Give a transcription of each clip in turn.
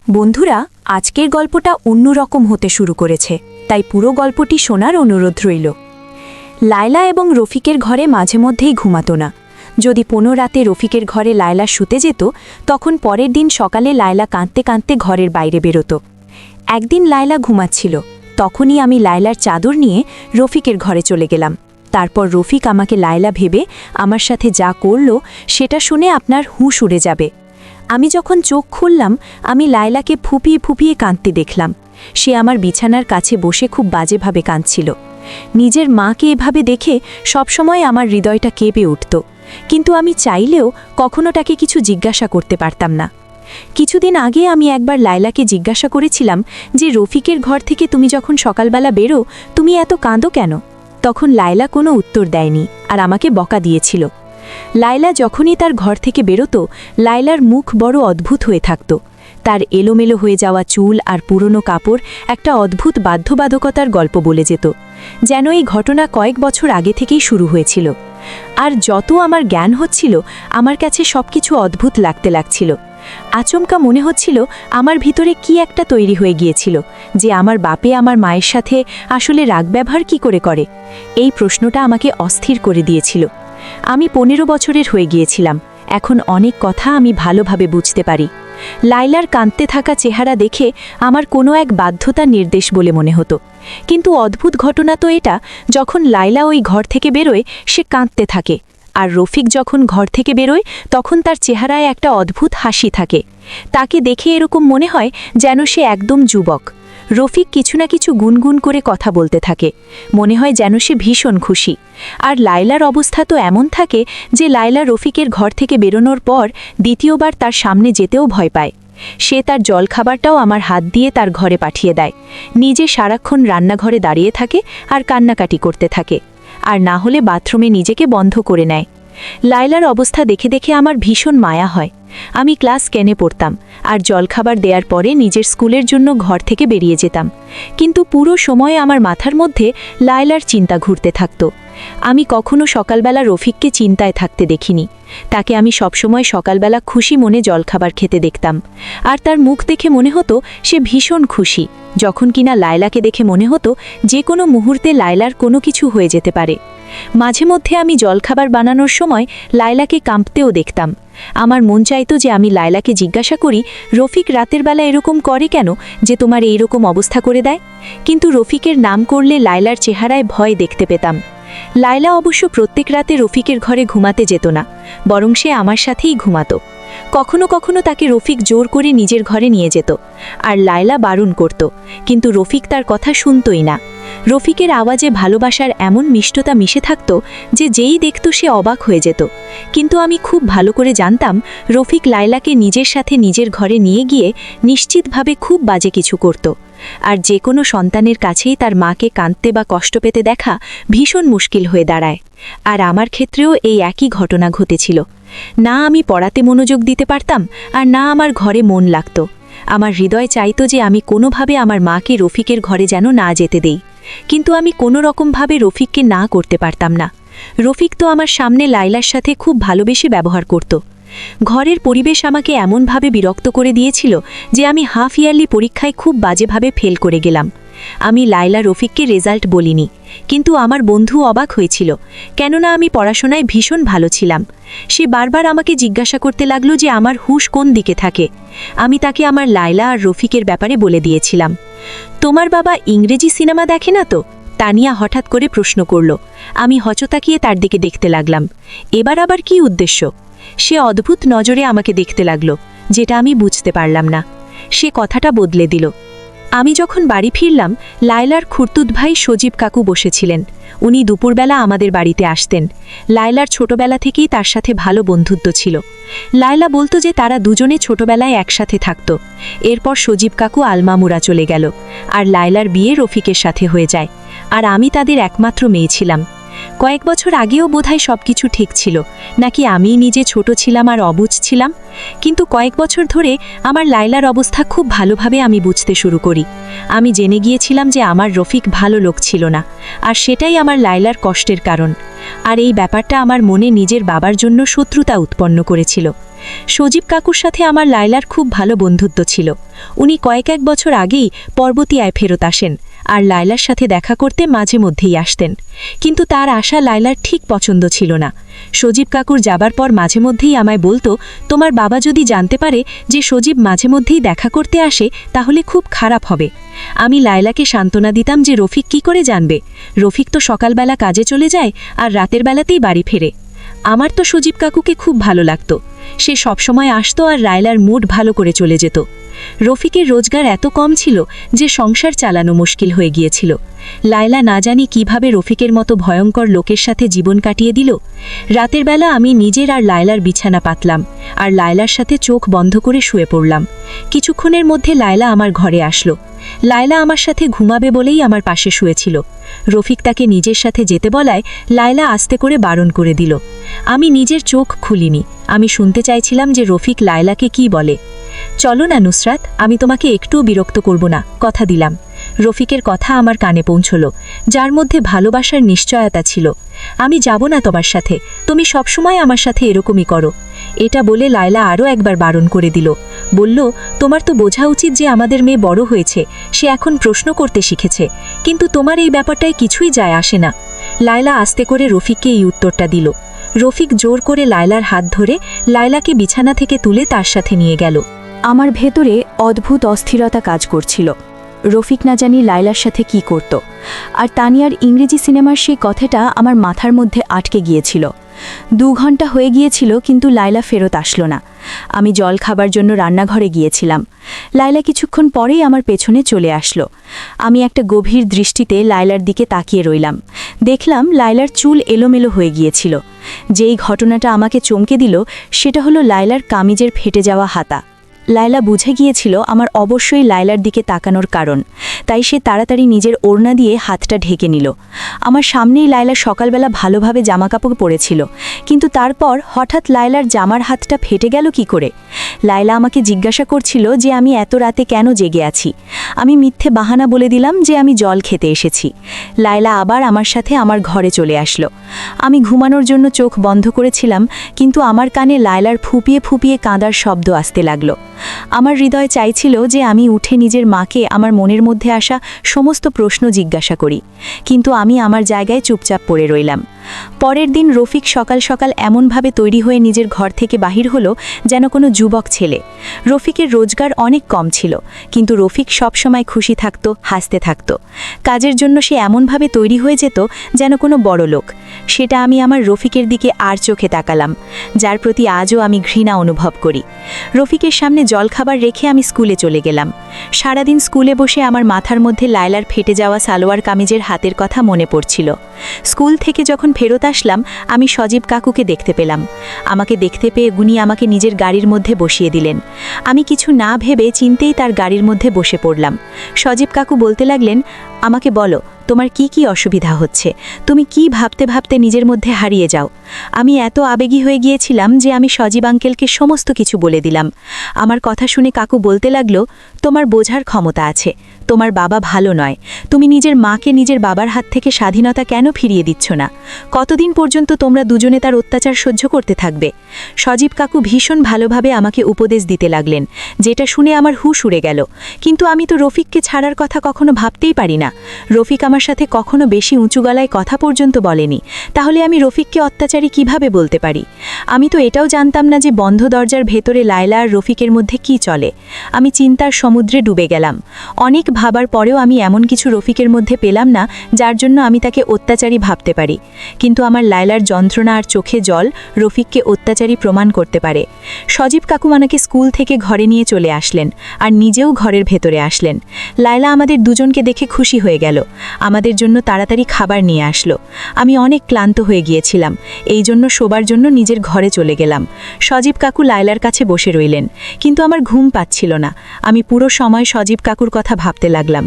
বন্ধুরা, আজকের গল্পটা অন্যরকম হতে শুরু করেছে, তাই পুরো গল্পটি শোনার অনুরোধ রইল। লায়লা এবং রফিকের ঘরে মাঝে মধ্যেই ঘুমাতো না। যদি 15 রাতে রফিকের ঘরে লায়লা শুতে যেত, তখন পরের দিন সকালে লায়লা কাঁদতে কাঁদতে ঘরের বাইরে বেরোতো। একদিন লায়লা ঘুমাচ্ছিল, তখনই আমি লায়লার চাদর নিয়ে রফিকের ঘরে চলে গেলাম। তারপর রফিক আমাকে লায়লা ভেবে আমার সাথে যা করল সেটা শুনে আপনার হুঁশ উড়ে যাবে। আমি যখন চোখ খুললাম, আমি লায়লাকে ফুপিয়ে ফুপিয়ে কাঁদতে দেখলাম। সে আমার বিছানার কাছে বসে খুব বাজেভাবে কাঁদছিল। নিজের মাকে এভাবে দেখে সবসময় আমার হৃদয়টা কেঁপে উঠত, কিন্তু আমি চাইলেও কখনো তাকে কিছু জিজ্ঞাসা করতে পারতাম না। কিছুদিন আগে আমি একবার লায়লাকে জিজ্ঞাসা করেছিলাম যে রফিকের ঘর থেকে তুমি যখন সকালবেলা বেরো, তুমি এত কাঁদো কেন? তখন লায়লা কোনো উত্তর দেয়নি আর আমাকে বকা দিয়েছিল। লায়লা যখনই তার ঘর থেকে বেরোতো, লায়লার মুখ বড় অদ্ভুত হয়ে থাকত। তার এলোমেলো হয়ে যাওয়া চুল আর পুরনো কাপড় একটা অদ্ভুত বাধ্যবাধকতার গল্প বলে যেত, যেন এই ঘটনা কয়েক বছর আগে থেকেই শুরু হয়েছিল। আর যত আমার জ্ঞান হচ্ছিল, আমার কাছে সবকিছু অদ্ভুত লাগতে লাগছিল। আচমকা মনে হচ্ছিল আমার ভিতরে কি একটা তৈরি হয়ে গিয়েছিল, যে আমার বাপে আমার মায়ের সাথে আসলে রাগ ব্যবহার কি করে। এই প্রশ্নটা আমাকে অস্থির করে দিয়েছিল। আমি 15 বছরের হয়ে গিয়েছিলাম। এখন অনেক কথা আমি ভালোভাবে বুঝতে পারি। লায়লার কাঁদতে থাকা চেহারা দেখে আমার কোনো এক বাধ্যতা নির্দেশ বলে মনে হতো। কিন্তু অদ্ভুত ঘটনা তো এটা, যখন লায়লা ওই ঘর থেকে বেরোয় সে কাঁদতে থাকে, আর রফিক যখন ঘর থেকে বেরোয় তখন তার চেহারায় একটা অদ্ভুত হাসি থাকে। তাকে দেখে এরকম মনে হয় যেন সে একদম যুবক। রফিক কিছু না কিছু গুনগুন করে কথা বলতে থাকে, মনে হয় যেন সে ভীষণ খুশি। আর লায়লার অবস্থা তো এমন থাকে যে লায়লা রফিকের ঘর থেকে বেরোনোর পর দ্বিতীয়বার তার সামনে যেতেও ভয় পায়। সে তার জলখাবারটাও আমার হাত দিয়ে তার ঘরে পাঠিয়ে দেয়, নিজে সারাক্ষণ রান্নাঘরে দাঁড়িয়ে থাকে আর কান্নাকাটি করতে থাকে, আর না হলে বাথরুমে নিজেকে বন্ধ করে নেয়। লায়লার অবস্থা দেখে দেখে আমার ভীষণ মায়া হয়। আমি ক্লাস 10-এ পড়তাম, আর জলখাবার দেওয়ার পরে নিজের স্কুলের জন্য ঘর থেকে বেরিয়ে যেতাম। কিন্তু পুরো সময় আমার মাথার মধ্যে লায়লার চিন্তা ঘুরতে থাকত। আমি কখনো সকালবেলা রফিককে চিন্তায় থাকতে দেখিনি। তাকে আমি সবসময় সকালবেলা খুশি মনে জলখাবার খেতে দেখতাম, আর তার মুখ দেখে মনে হতো সে ভীষণ খুশি। যখন কিনা লায়লাকে দেখে মনে হতো যে কোনো মুহূর্তে লায়লার কোনো কিছু হয়ে যেতে পারে। মাঝে মধ্যে আমি জলখাবার বানানোর সময় লায়লাকে কাঁপতেও দেখতাম। আমার মন চাইতো যে আমি লায়লাকে জিজ্ঞাসা করি, রফিক রাতের বেলা এরকম করে কেন যে তোমার এইরকম অবস্থা করে দেয়? কিন্তু রফিকের নাম করলে লায়লার চেহারায় ভয় দেখতে পেতাম। লায়লা অবশ্য প্রত্যেক রাতে রফিকের ঘরে ঘুমাতে যেত না, বরং সে আমার সাথেই ঘুমাতো। কখনো কখনো তাকে রফিক জোর করে নিজের ঘরে নিয়ে যেত, আর লায়লা বারণ করত, কিন্তু রফিক তার কথা শুনতই না। রফিকের আওয়াজে ভালোবাসার এমন মিষ্টতা মিশে থাকত যে যেই দেখত সে অবাক হয়ে যেত। কিন্তু আমি খুব ভালো করে জানতাম রফিক লায়লাকে নিজের সাথে নিজের ঘরে নিয়ে গিয়ে নিশ্চিতভাবে খুব বাজে কিছু করত। আর যে কোনো সন্তানের কাছেই তার মাকে কাঁদতে বা কষ্ট পেতে দেখা ভীষণ মুশকিল হয়ে দাঁড়ায়। আর আমার ক্ষেত্রেও এই একই ঘটনা ঘটেছিল। না আমি পড়াতে মনোযোগ দিতে পারতাম, আর না আমার ঘরে মন লাগত। আমার হৃদয় চাইতো যে আমি কোনোভাবে আমার মাকে রফিকের ঘরে যেন না যেতে দেই, কিন্তু আমি কোনো রকমভাবে রফিককে না করতে পারতাম না। রফিক তো আমার সামনে লায়লার সাথে খুব ভালোবেসে ব্যবহার করত। ঘরের পরিবেশ আমাকে এমনভাবে বিরক্ত করে দিয়েছিল যে আমি হাফ ইয়ারলি পরীক্ষায় খুব বাজেভাবে ফেল করে গেলাম। আমি লায়লা রফিককে রেজাল্ট বলিনি, কিন্তু আমার বন্ধু অবাক হয়েছিল, কেননা আমি পড়াশোনায় ভীষণ ভালো ছিলাম। সে বারবার আমাকে জিজ্ঞাসা করতে লাগলো যে আমার হুঁশ কোন দিকে থাকে। আমি তাকে আমার লায়লা আর রফিকের ব্যাপারে বলে দিয়েছিলাম। তোমার বাবা ইংরেজি সিনেমা দেখে না তো? তানিয়া হঠাৎ করে প্রশ্ন করল। আমি হচতাকিয়ে তার দিকে দেখতে লাগলাম। এবার আবার কি উদ্দেশ্য? সে অদ্ভুত নজরে আমাকে দেখতে লাগলো, যেটা আমি বুঝতে পারলাম না। সে কথাটা বদলে দিল। আমি যখন বাড়ি ফিরলাম, লায়লার খুড়তুত ভাই সজীব কাকু বসেছিলেন। উনি দুপুরবেলা আমাদের বাড়িতে আসতেন। লায়লার ছোটবেলা থেকেই তার সাথে ভালো বন্ধুত্ব ছিল। লায়লা বলতো যে তারা দুজনে ছোটবেলায় একসাথে থাকত। এরপর সজীব কাকু আলমামুরা চলে গেল, আর লায়লার বিয়ে রফিকের সাথে হয়ে যায়। আর আমি তাদের একমাত্র মেয়ে ছিলাম। কয়েক বছর আগেও বোধহয় সবকিছু ঠিক ছিল, নাকি আমি নিজে ছোট ছিলাম আর অবুঝ ছিলাম। কিন্তু কয়েক বছর ধরে আমার লায়লার অবস্থা খুব ভালোভাবে আমি বুঝতে শুরু করি। আমি জেনে গিয়েছিলাম যে আমার রফিক ভালো লোক ছিল না, আর সেটাই আমার লায়লার কষ্টের কারণ। আর এই ব্যাপারটা আমার মনে নিজের বাবার জন্য শত্রুতা উৎপন্ন করেছিল। সজীব কাকুর সাথে আমার লায়লার খুব ভালো বন্ধুত্ব ছিল। উনি কয়েক বছর আগেই পর্বতিয়ায় ফেরত আসেন, আর লায়লার সাথে দেখা করতে মাঝে মধ্যেই আসতেন। কিন্তু তার আশা লায়লার ঠিক পছন্দ ছিল না। সজীব কাকুর যাবার পর মাঝে মধ্যেই আমায় বলতো, তোমার বাবা যদি জানতে পারে যে সজীব মাঝে মধ্যেই দেখা করতে আসে তাহলে খুব খারাপ হবে। আমি লায়লাকে সান্ত্বনা দিতাম যে রফিক কি করে জানবে, রফিক তো সকালবেলা কাজে চলে যায় আর রাতের বেলাতেই বাড়ি ফেরে। আমার তো সজীব কাকুকে খুব ভালো লাগতো, সে সবসময় আসতো আর লায়লার মুড ভালো করে চলে যেত। রফিকের রোজগার এত কম ছিল যে সংসার চালানো মুশকিল হয়ে গিয়েছিল। লায়লা না জানি কিভাবে রফিকের মতো ভয়ঙ্কর লোকের সাথে জীবন কাটিয়ে দিল। রাতের বেলা আমি নিজের আর লায়লার বিছানা পাতলাম, আর লায়লার সাথে চোখ বন্ধ করে শুয়ে পড়লাম। কিছুক্ষণের মধ্যে লায়লা আমার ঘরে আসলো। লায়লা আমার সাথে ঘুমাবে বলেই আমার পাশে শুয়েছিল। রফিক তাকে নিজের সাথে যেতে বলায় লায়লা আস্তে করে বারণ করে দিল। আমি নিজের চোখ খুলিনি, আমি শুনতে চাইছিলাম যে রফিক লায়লাকে কি বলে। চলো না নুসরাত, আমি তোমাকে একটুও বিরক্ত করব না, কথা দিলাম। রফিকের কথা আমার কানে পৌঁছল, যার মধ্যে ভালোবাসার নিশ্চয়তা ছিল। আমি যাব না তোমার সাথে, তুমি সবসময় আমার সাথে এরকমই করো। এটা বলে লায়লা আরও একবার বারণ করে দিল। বলল, তোমার তো বোঝা উচিত যে আমাদের মেয়ে বড় হয়েছে, সে এখন প্রশ্ন করতে শিখেছে, কিন্তু তোমার এই ব্যাপারটায় কিছুই যায় আসে না। লায়লা আস্তে করে রফিককে এই উত্তরটা দিল। রফিক জোর করে লায়লার হাত ধরে লায়লাকে বিছানা থেকে তুলে তার সাথে নিয়ে গেল। আমার ভেতরে অদ্ভুত অস্থিরতা কাজ করছিল। রফিক না জানি লায়লার সাথে কি করত, আর তানিয়ার ইংরেজি সিনেমার সেই কথাটা আমার মাথার মধ্যে আটকে গিয়েছিল। 2 ঘন্টা হয়ে গিয়েছিল কিন্তু লায়লা ফেরত আসলো না। আমি জল খাবার জন্য রান্নাঘরে গিয়েছিলাম। লায়লা কিছুক্ষণ পরেই আমার পেছনে চলে আসলো। আমি একটা গভীর দৃষ্টিতে লায়লার দিকে তাকিয়ে রইলাম। দেখলাম লায়লার চুল এলোমেলো হয়ে গিয়েছিল। যেই ঘটনাটা আমাকে চমকে দিল সেটা হলো লায়লার কামিজের ফেটে যাওয়া হাতা। লায়লা বুঝে গিয়েছিল আমার অবশ্যই লায়লার দিকে তাকানোর কারণ, তাই সে তাড়াতাড়ি নিজের ওড়না দিয়ে হাতটা ঢেকে নিল। আমার সামনেই লায়লা সকালবেলা ভালোভাবে জামাকাপড় পরেছিল, কিন্তু তারপর হঠাৎ লায়লার জামার হাতটা ফেটে গেল কি করে। লায়লা আমাকে জিজ্ঞাসা করছিল যে আমি এত রাতে কেন জেগে আছি। আমি মিথ্যে বাহানা বলে দিলাম যে আমি জল খেতে এসেছি। লায়লা আবার আমার সাথে আমার ঘরে চলে আসলো। আমি ঘুমানোর জন্য চোখ বন্ধ করেছিলাম, কিন্তু আমার কানে লায়লার ফুপিয়ে ফুপিয়ে কাঁদার শব্দ আসতে লাগলো। আমার হৃদয় চাইছিল যে আমি উঠে নিজের মাকে আমার মনের মধ্যে আসা সমস্ত প্রশ্ন জিজ্ঞাসা করি, কিন্তু আমি আমার জায়গায় চুপচাপ পড়ে রইলাম। পরের দিন রফিক সকাল সকাল এমনভাবে তৈরি হয়ে নিজের ঘর থেকে বাহির হলো যেন কোনো যুবক ছেলে। রফিকের রোজগার অনেক কম ছিল, কিন্তু রফিক সবসময় খুশি থাকত, হাসতে থাকত। কাজের জন্য সে এমনভাবে তৈরি হয়ে যেত যেন কোনো বড় লোক। সেটা আমি আমার রফিকের দিকে আর চোখে তাকালাম, যার প্রতি আজও আমি ঘৃণা অনুভব করি। রফিকের সামনে জলখাবার রেখে আমি স্কুলে চলে গেলাম। সারাদিন স্কুলে বসে আমার মাথার মধ্যে লায়লার ফেটে যাওয়া সালোয়ার কামিজের হাতের কথা মনে পড়ছিল। স্কুল থেকে যখন ফেরত আসলাম আমি সজীব কাকুকে দেখতে পেলাম। আমাকে দেখতে পেয়ে উনি আমাকে নিজের গাড়ির মধ্যে বসিয়ে দিলেন। আমি কিছু না ভেবে চিন্তেই তার গাড়ির মধ্যে বসে পড়লাম। সজীব কাকু বলতে লাগলেন, আমাকে বলো তোমার কি কি অসুবিধা হচ্ছে, তুমি কি ভাবতে ভাবতে নিজের মধ্যে হারিয়ে যাও। আমি এত আবেগী হয়ে গিয়েছিলাম যে আমি সজীব আঙ্কেলকে সমস্ত কিছু বলে দিলাম। আমার কথা শুনে কাকু বলতে লাগলো, তোমার বোঝার ক্ষমতা আছে, তোমার বাবা ভালো নয়, তুমি নিজের মাকে নিজের বাবার হাত থেকে স্বাধীনতা কেন ফিরিয়ে দিচ্ছ না? কতদিন পর্যন্ত তোমরা দুজনে তার অত্যাচার সহ্য করতে থাকবে? সজীব কাকু ভীষণ ভালোভাবে আমাকে উপদেশ দিতে লাগলেন, যেটা শুনে আমার হুঁশ উড়ে গেল। কিন্তু আমি তো রফিককে ছাড়ার কথা কখনো ভাবতেই পারি না। রফিক আমার সাথে কখনো বেশি উঁচু গলায় কথা পর্যন্ত বলেনি, তাহলে আমি রফিককে অত্যাচারী কিভাবে বলতে পারি? আমি তো এটাও জানতাম না যে বন্ধ দরজার ভেতরে লায়লা আর রফিকের মধ্যে কি চলে। আমি চিন্তার সমুদ্রে ডুবে গেলাম। অনেক ভাবার পরেও আমি এমন কিছু রফিকের মধ্যে পেলাম না যার জন্য আমি তাকে অত্যাচারী ভাবতে পারি। কিন্তু আমার লায়লার যন্ত্রণা আর চোখে জল রফিককে অত্যাচার অত্যাচারী প্রমাণ করতে পারে। সজীব কাকু আমাকে স্কুল থেকে ঘরে নিয়ে চলে আসলেন আর নিজেও ঘরের ভেতরে আসলেন। লায়লা আমাদের দুজনকে দেখে খুশি হয়ে গেল, আমাদের জন্য তাড়াতাড়ি খাবার নিয়ে আসলো। আমি অনেক ক্লান্ত হয়ে গিয়েছিলাম, এই জন্য শোবার জন্য নিজের ঘরে চলে গেলাম। সজীব কাকু লায়লার কাছে বসে রইলেন, কিন্তু আমার ঘুম পাচ্ছিল না। আমি পুরো সময় সজীব কাকুর কথা ভাবতে লাগলাম।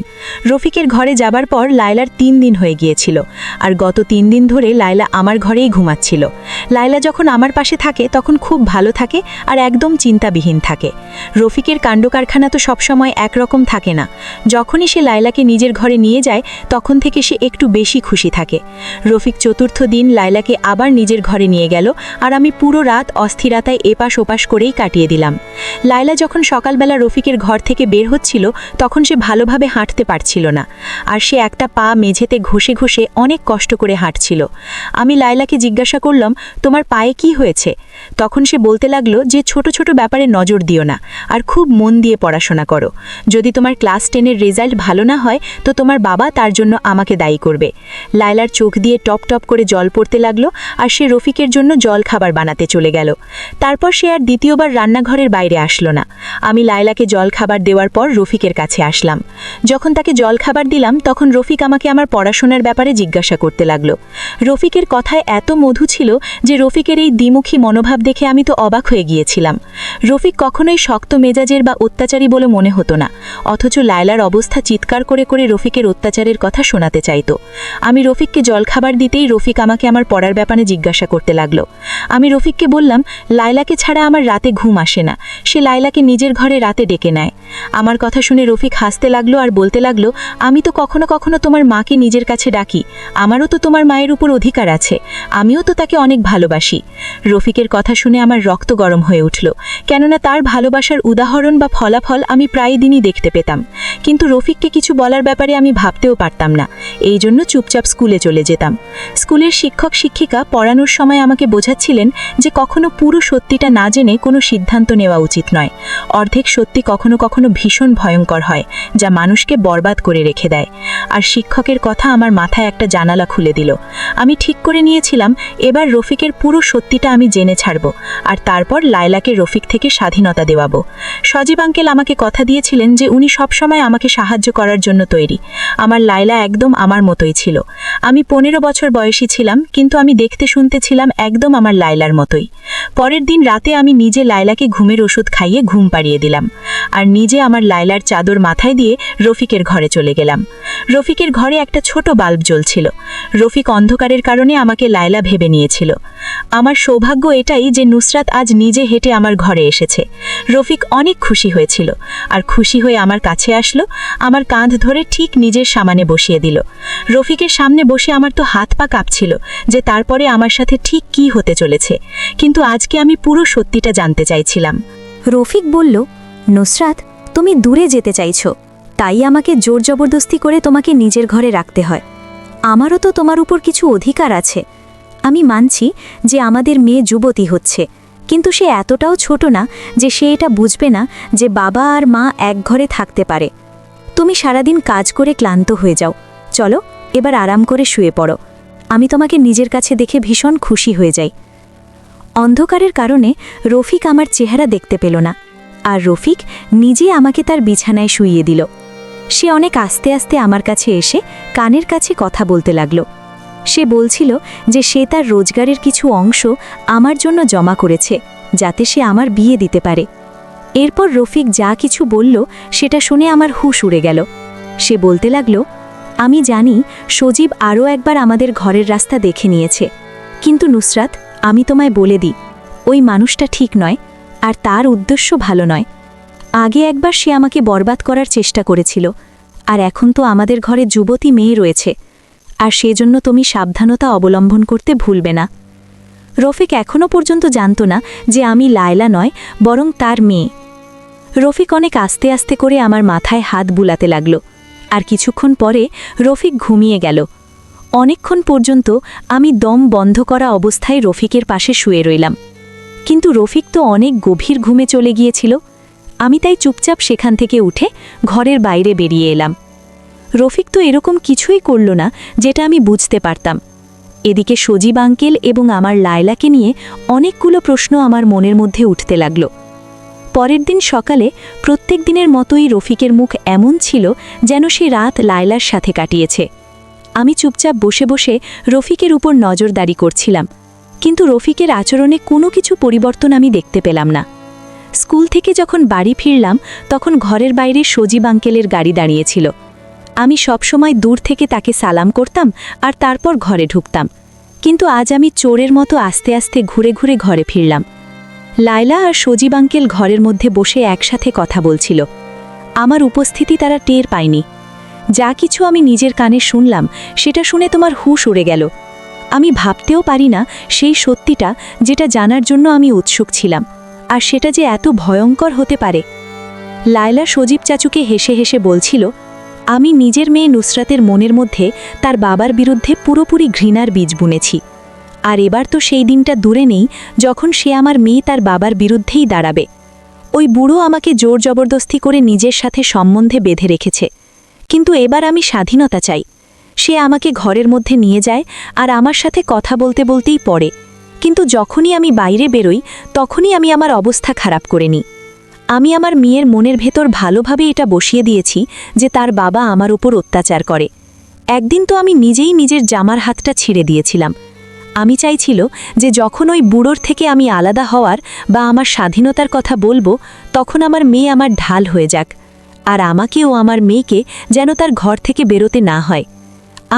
রফিকের ঘরে যাবার পর লায়লার 3 দিন হয়ে গিয়েছিল, আর গত 3 দিন ধরে লায়লা আমার ঘরেই ঘুমাচ্ছিল। লায়লা যখন আমার পাশে থাকে তখন খুব ভালো থাকে আর একদম চিন্তাবিহীন থাকে। রফিকের কাণ্ডকারখানা তো সবসময় একরকম থাকে না। যখনই সে লায়লাকে নিজের ঘরে নিয়ে যায় তখন থেকে সে একটু বেশি খুশি থাকে। রফিক 4র্থ দিন লায়লাকে আবার নিজের ঘরে নিয়ে গেল, আর আমি পুরো রাত অস্থিরতায় এপাশ ওপাশ করেই কাটিয়ে দিলাম। লায়লা যখন সকালবেলা রফিকের ঘর থেকে বের হচ্ছিল তখন সে ভালোভাবে হাঁটতে পারছিল না, আর সে একটা পা মেঝেতে ঘষে ঘষে অনেক কষ্ট করে হাঁটছিল। আমি লায়লাকে জিজ্ঞাসা করলাম, তোমার পায়ে কি হয়েছে? তখন সে বলতে লাগলো যে ছোট ছোট ব্যাপারে নজর দিও না, আর খুব মন দিয়ে পড়াশোনা করো। যদি তোমার ক্লাস 10-এর রেজাল্ট ভালো না হয় তো তোমার বাবা তার জন্য আমাকে দায়ী করবে। লায়লার চোখ দিয়ে টপ টপ করে জল পড়তে লাগলো, আর সে রফিকের জন্য জল খাবার বানাতে চলে গেল। তারপর সে আর দ্বিতীয়বার রান্নাঘরের বাইরে আসলো না। আমি লায়লাকে জল খাবার দেওয়ার পর রফিকের কাছে আসলাম। যখন তাকে জল খাবার দিলাম তখন রফিক আমাকে আমার পড়াশোনার ব্যাপারে জিজ্ঞাসা করতে লাগলো। রফিকের কথায় এত মধু ছিল যে রফিকের এই দ্বিমুখী মনোভাব দেখে আমি তো অবাক হয়ে গিয়েছিলাম। রফিক কখনোই শক্ত মেজাজের বা অত্যাচারী বলে মনে হতো না, অথচ লায়লার অবস্থা চিৎকার করে করে রফিকের অত্যাচারের কথা শোনাতে চাইতো। আমি রফিককে জল খাবার দিতেই রফিক আমাকে আমার পড়ার ব্যাপারে জিজ্ঞাসা করতে লাগলো। আমি রফিককে বললাম, লায়লাকে ছাড়া আমার রাতে ঘুম আসে না, সে লায়লাকে নিজের ঘরে রাতে ডেকে নেয়। আমার কথা শুনে রফিক হাসতে লাগলো আর বলতে লাগলো, আমি তো কখনো কখনো তোমার মাকে নিজের কাছে ডাকি, আমারও তো তোমার মায়ের উপর অধিকার আছে, আমিও তো তাকে অনেক ভালোবাসি। রফিকের কথা শুনে আমার রক্ত গরম হয়ে উঠল, কেননা তার ভালোবাসার উদাহরণ বা ফলাফল আমি প্রায় দিনই দেখতে পেতাম। কিন্তু রফিককে কিছু বলার ব্যাপারে আমি ভাবতেও পারতাম না, এই জন্য চুপচাপ স্কুলে চলে যেতাম। স্কুলের শিক্ষক শিক্ষিকা পড়ানোর সময় আমাকে বোঝাচ্ছিলেন যে কখনো পুরো সত্যিটা না জেনে কোনো সিদ্ধান্ত নেওয়া উচিত নয়। অর্ধেক সত্যি কখনো কখনো ভীষণ ভয়ঙ্কর হয়, যা মানুষকে বরবাদ করে রেখে দেয়। আর শিক্ষকের কথা আমার মাথায় একটা জানালা খুলে দিল। আমি ঠিক করে নিয়েছিলাম এবার রফিকের পুরো সত্যিটা আমি জেনে ছাড়ব, আর তারপর লায়লাকে রফিক থেকে স্বাধীনতা দেওয়াবো। সজীব আঙ্কেল আমাকে কথা দিয়েছিলেন যে উনি সবসময় আমাকে সাহায্য করার জন্য তৈরি। আমার লায়লা একদম আমার মতোই ছিল। আমি 15 বছর বয়সী ছিলাম, কিন্তু আমি দেখতে শুনতে ছিলাম একদম আমার লায়লার মতোই। পরের দিন রাতে আমি নিজে লায়লাকে ঘুমের ওষুধ খাইয়ে ঘুম পাড়িয়ে দিলাম, আর নিজে আমার লায়লার চাদর মাথায় দিয়ে রফিকের ঘরে চলে গেলাম। রফিকের ঘরে একটা ছোট বাল্ব জ্বলছিল। রফিক অন্ধকারের কারণে আমাকে লায়লা ভেবে নিয়েছিল। আমার সৌভাগ্য এটাই যে নুসরাত আজ নিজে হেঁটে আমার ঘরে এসেছে। রফিক অনেক খুশি হয়েছিল, আর খুশি হয়ে আমার কাছে আসলো, আমার কাঁধ ধরে ঠিক নিজের সামনে বসিয়ে দিল। রফিকের সামনে বসে আমার তো হাত পা কাঁপছিল যে তারপরে আমার সাথে ঠিক কি হতে চলেছে, কিন্তু আজকে আমি পুরো সত্যিটা জানতে চাইছিলাম। রফিক বলল, নুসরাত, তুমি দূরে যেতে চাইছো, তাই আমাকে জোর জবরদস্তি করে তোমাকে নিজের ঘরে রাখতে হয়। আমারও তো তোমার উপর কিছু অধিকার আছে। আমি মানছি যে আমাদের মেয়ে যুবতী হচ্ছে, কিন্তু সে এতটাও ছোট না যে সে এটা বুঝবে না যে বাবা আর মা এক ঘরে থাকতে পারে। তুমি সারাদিন কাজ করে ক্লান্ত হয়ে যাও, চলো এবার আরাম করে শুয়ে পড়ো। আমি তোমাকে নিজের কাছে দেখে ভীষণ খুশি হয়ে যাই। অন্ধকারের কারণে রফিক আমার চেহারা দেখতে পেল না, আর রফিক নিজে আমাকে তার বিছানায় শুইয়ে দিল। সে অনেক আস্তে আস্তে আমার কাছে এসে কানের কাছে কথা বলতে লাগল। সে বলছিল যে সে তার রোজগারের কিছু অংশ আমার জন্য জমা করেছে, যাতে সে আমার বিয়ে দিতে পারে। এরপর রফিক যা কিছু বলল সেটা শুনে আমার হুঁশ উড়ে গেল। সে বলতে লাগল, আমি জানি সজীব আরও একবার আমাদের ঘরের রাস্তা দেখে নিয়েছে, কিন্তু নুসরাত, আমি তোমায় বলে দিই, ওই মানুষটা ঠিক নয়, আর তার উদ্দেশ্য ভালো নয়। আগে একবার সে আমাকে বরবাদ করার চেষ্টা করেছিল, আর এখন তো আমাদের ঘরে যুবতী মেয়ে রয়েছে, আর সেজন্য তুমি সাবধানতা অবলম্বন করতে ভুলবে না। রফিক এখনও পর্যন্ত জানত না যে আমি লায়লা নয়, বরং তার মেয়ে। রফিক অনেক আস্তে আস্তে করে আমার মাথায় হাত বুলাতে লাগল, আর কিছুক্ষণ পরে রফিক ঘুমিয়ে গেল। অনেকক্ষণ পর্যন্ত আমি দম বন্ধ করা অবস্থায় রফিকের পাশে শুয়ে রইলাম, কিন্তু রফিক তো অনেক গভীর ঘুমে চলে গিয়েছিল। আমি তাই চুপচাপ সেখান থেকে উঠে ঘরের বাইরে বেরিয়ে এলাম। রফিক তো এরকম কিছুই করল না যেটা আমি বুঝতে পারতাম। এদিকে সজীব আঙ্কেল এবং আমার লায়লাকে নিয়ে অনেকগুলো প্রশ্ন আমার মনের মধ্যে উঠতে লাগল। পরের দিন সকালে প্রত্যেক দিনের মতোই রফিকের মুখ এমন ছিল যেন সে রাত লায়লার সাথে কাটিয়েছে। আমি চুপচাপ বসে বসে রফিকের উপর নজরদারি করছিলাম, কিন্তু রফিকের আচরণে কোনো কিছু পরিবর্তন আমি দেখতে পেলাম না। স্কুল থেকে যখন বাড়ি ফিরলাম তখন ঘরের বাইরে সজীব আঙ্কেলের গাড়ি দাঁড়িয়েছিল। আমি সবসময় দূর থেকে তাকে সালাম করতাম আর তারপর ঘরে ঢুকতাম, কিন্তু আজ আমি চোরের মতো আস্তে আস্তে ঘুরে ঘুরে ঘরে ফিরলাম। লায়লা আর সজীব আঙ্কেল ঘরের মধ্যে বসে একসাথে কথা বলছিল। আমার উপস্থিতি তারা টের পায়নি। যা কিছু আমি নিজের কানে শুনলাম সেটা শুনে তোমার হুঁশ উড়ে গেল। আমি ভাবতেও পারি না সেই সত্যিটা যেটা জানার জন্য আমি উৎসুক ছিলাম, আর সেটা যে এত ভয়ঙ্কর হতে পারে। লায়লা সজীব চাচুকে হেসে হেসে বলছিল, আমি নিজের মেয়ে নুসরাতের মনের মধ্যে তার বাবার বিরুদ্ধে পুরোপুরি ঘৃণার বীজ বুনেছি, আর এবার তো সেই দিনটা দূরে নেই যখন সে আমার মেয়ে তার বাবার বিরুদ্ধেই দাঁড়াবে। ওই বুড়ো আমাকে জোর জবরদস্তি করে নিজের সাথে সম্বন্ধে বেঁধে রেখেছে, কিন্তু এবার আমি স্বাধীনতা চাই। সে আমাকে ঘরের মধ্যে নিয়ে যায় আর আমার সাথে কথা বলতে বলতেই পড়ে, কিন্তু যখনই আমি বাইরে বেরোই তখনই আমি আমার অবস্থা খারাপ করে নিই। আমি আমার মেয়ের মনের ভেতর ভালোভাবে এটা বসিয়ে দিয়েছি যে তার বাবা আমার উপর অত্যাচার করে। একদিন তো আমি নিজেই নিজের জামার হাতটা ছিঁড়ে দিয়েছিলাম। আমি চাইছিল যে যখন ওই বুড়োর থেকে আমি আলাদা হওয়ার বা আমার স্বাধীনতার কথা বলবো তখন আমার মেয়ে আমার ঢাল হয়ে যাক, আর আমাকেও আমার মেয়েকে যেন তার ঘর থেকে বেরোতে না হয়।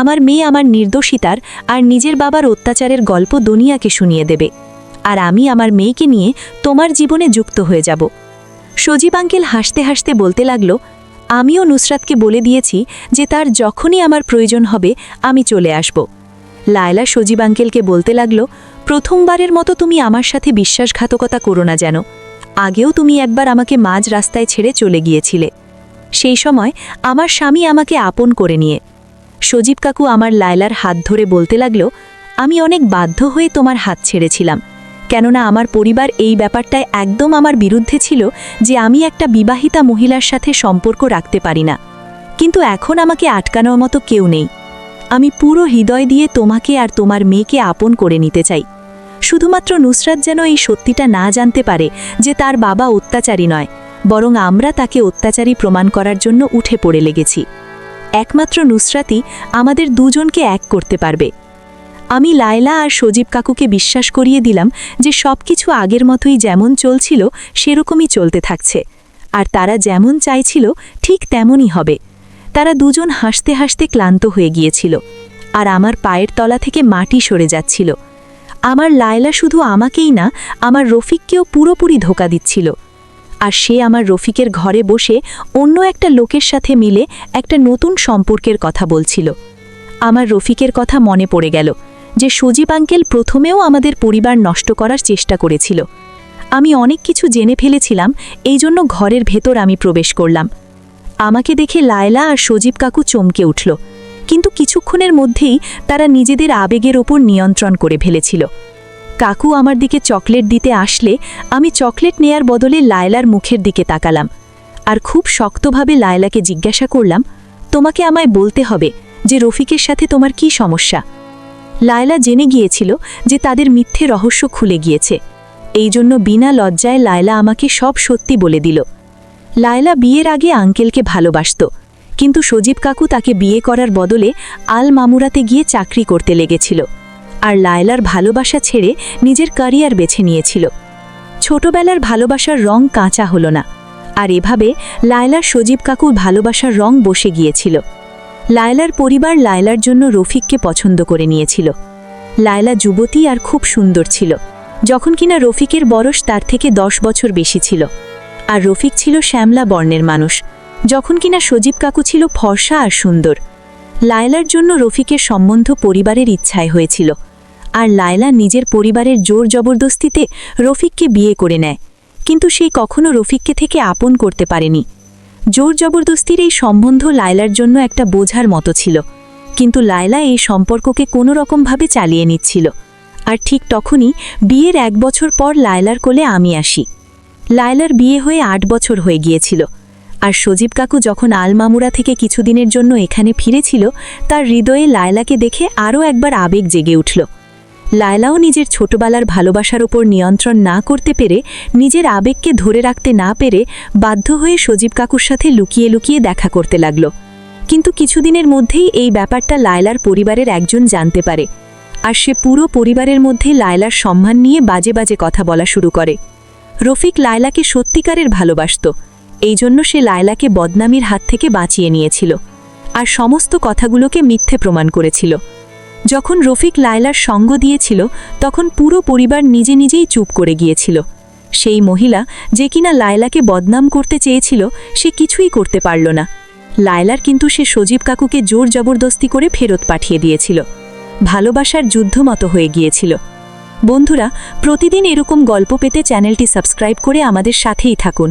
আমার মেয়ে আমার নির্দোষিতার আর নিজের বাবার অত্যাচারের গল্প দুনিয়াকে শুনিয়ে দেবে, আর আমি আমার মেয়েকে নিয়ে তোমার জীবনে যুক্ত হয়ে যাব। সজীব আঙ্কেল হাসতে হাসতে বলতে লাগল, আমিও নুসরাতকে বলে দিয়েছি যে তার যখনই আমার প্রয়োজন হবে আমি চলে আসব। লায়লা সজীব আঙ্কেলকে বলতে লাগল, প্রথমবারের মতো তুমি আমার সাথে বিশ্বাসঘাতকতা করো না যেন। আগেও তুমি একবার আমাকে মাঝ রাস্তায় ছেড়ে চলে গিয়েছিলে। সেই সময় আমার স্বামী আমাকে আপন করে নিয়ে। সজীব কাকু আমার লায়লার হাত ধরে বলতে লাগল, আমি অনেক বাধ্য হয়ে তোমার হাত ছেড়েছিলাম, কেননা আমার পরিবার এই ব্যাপারটায় একদম আমার বিরুদ্ধে ছিল যে আমি একটা বিবাহিতা মহিলার সাথে সম্পর্ক রাখতে পারি না। কিন্তু এখন আমাকে আটকানোর মতো কেউ নেই। আমি পুরো হৃদয় দিয়ে তোমাকে আর তোমার মেয়েকে আপন করে নিতে চাই। শুধুমাত্র নুসরাত যেন এই সত্যিটা না জানতে পারে যে তার বাবা অত্যাচারী নয়, বরং আমরা তাকে অত্যাচারী প্রমাণ করার জন্য উঠে পড়ে লেগেছি। একমাত্র নুসরাতই আমাদের দুজনকে এক করতে পারবে। আমি লায়লা আর সজীব কাকুকে বিশ্বাস করিয়ে দিলাম যে সব কিছু আগের মতোই যেমন চলছিল সেরকমই চলতে থাকছে, আর তারা যেমন চাইছিল ঠিক তেমনই হবে। তারা দুজন হাসতে হাসতে ক্লান্ত হয়ে গিয়েছিল, আর আমার পায়ের তলা থেকে মাটি সরে যাচ্ছিল। আমার লায়লা শুধু আমাকেই না, আমার রফিককেও পুরোপুরি ধোঁকা দিচ্ছিল, আর সে আমার রফিকের ঘরে বসে অন্য একটা লোকের সাথে মিলে একটা নতুন সম্পর্কের কথা বলছিল। আমার রফিকের কথা মনে পড়ে গেল যে সজীব আঙ্কেল প্রথমেও আমাদের পরিবার নষ্ট করার চেষ্টা করেছিল। আমি অনেক কিছু জেনে ফেলেছিলাম, এই জন্য ঘরের ভেতর আমি প্রবেশ করলাম। আমাকে দেখে লায়লা আর সজীব কাকু চমকে উঠল, কিন্তু কিছুক্ষণের মধ্যেই তারা নিজেদের আবেগের ওপর নিয়ন্ত্রণ করে ফেলেছিল। কাকু আমার দিকে চকলেট দিতে আসলে আমি চকলেট নেয়ার বদলে লায়লার মুখের দিকে তাকালাম, আর খুব শক্তভাবে লায়লাকে জিজ্ঞাসা করলাম, তোমাকে আমায় বলতে হবে যে রফিকের সাথে তোমার কি সমস্যা। লায়লা জেনে গিয়েছিল যে তাদের মিথ্যে রহস্য খুলে গিয়েছে, এই জন্য বিনা লজ্জায় লায়লা আমাকে সব সত্যি বলে দিল। লায়লা বিয়ের আগে আঙ্কেলকে ভালোবাসত, কিন্তু সজীব কাকু তাকে বিয়ে করার বদলে আল মামুরাতে গিয়ে চাকরি করতে লেগেছিল, আর লায়লার ভালোবাসা ছেড়ে নিজের ক্যারিয়ার বেছে নিয়েছিল। ছোটবেলার ভালোবাসার রং কাঁচা হলো না, আর এভাবে লায়লার সজীব কাকুর ভালোবাসার রং বসে গিয়েছিল। লায়লার পরিবার লায়লার জন্য রফিককে পছন্দ করে নিয়েছিল। লায়লা যুবতী আর খুব সুন্দর ছিল, যখন কিনা রফিকের বয়স তার থেকে 10 বছর বেশি ছিল, আর রফিক ছিল শ্যামলা বর্ণের মানুষ, যখন কিনা সজীব কাকু ছিল ফর্সা আর সুন্দর। লায়লার জন্য রফিকের সম্বন্ধ পরিবারের ইচ্ছায় হয়েছিল, আর লায়লা নিজের পরিবারের জোর জবরদস্তিতে রফিককে বিয়ে করে নেয়, কিন্তু সে কখনো রফিককে থেকে আপন করতে পারেনি। জোর জবরদস্তির এই সম্বন্ধ লায়লার জন্য একটা বোঝার মতো ছিল, কিন্তু লায়লা এই সম্পর্ককে কোনো রকমভাবে চালিয়ে নিচ্ছিল। আর ঠিক তখনই বিয়ের 1 বছর পর লায়লার কোলে আমি আসি। লায়লার বিয়ে হয়ে 8 বছর হয়ে গিয়েছিল, আর সজীব কাকু যখন আলমামুরা থেকে কিছুদিনের জন্য এখানে ফিরেছিল তার হৃদয়ে লায়লাকে দেখে আরও একবার আবেগ জেগে উঠল। লায়লাও নিজের ছোটবেলার ভালোবাসার ওপর নিয়ন্ত্রণ না করতে পেরে, নিজের আবেগকে ধরে রাখতে না পেরে বাধ্য হয়ে সজীব কাকুর সাথে লুকিয়ে লুকিয়ে দেখা করতে লাগল। কিন্তু কিছুদিনের মধ্যেই এই ব্যাপারটা লায়লার পরিবারের একজন জানতে পারে, আর সে পুরো পরিবারের মধ্যে লায়লার সম্মান নিয়ে বাজে বাজে কথা বলা শুরু করে। রফিক লায়লাকে সত্যিকারের ভালোবাসত, এই জন্য সে লায়লাকে বদনামির হাত থেকে বাঁচিয়ে নিয়েছিল আর সমস্ত কথাগুলোকে মিথ্যে প্রমাণ করেছিল। যখন রফিক লায়লার সঙ্গ দিয়েছিল তখন পুরো পরিবার নিজে নিজেই চুপ করে গিয়েছিল। সেই মহিলা যে কিনা লায়লাকে বদনাম করতে চেয়েছিল সে কিছুই করতে পারল না। লায়লার কিন্তু সে সজীব কাকুকে জোর জবরদস্তি করে ফেরত পাঠিয়ে দিয়েছিল। ভালোবাসার যুদ্ধ মতো হয়ে গিয়েছিল। বন্ধুরা, প্রতিদিন এরকম গল্প পেতে চ্যানেলটি সাবস্ক্রাইব করে আমাদের সাথেই থাকুন।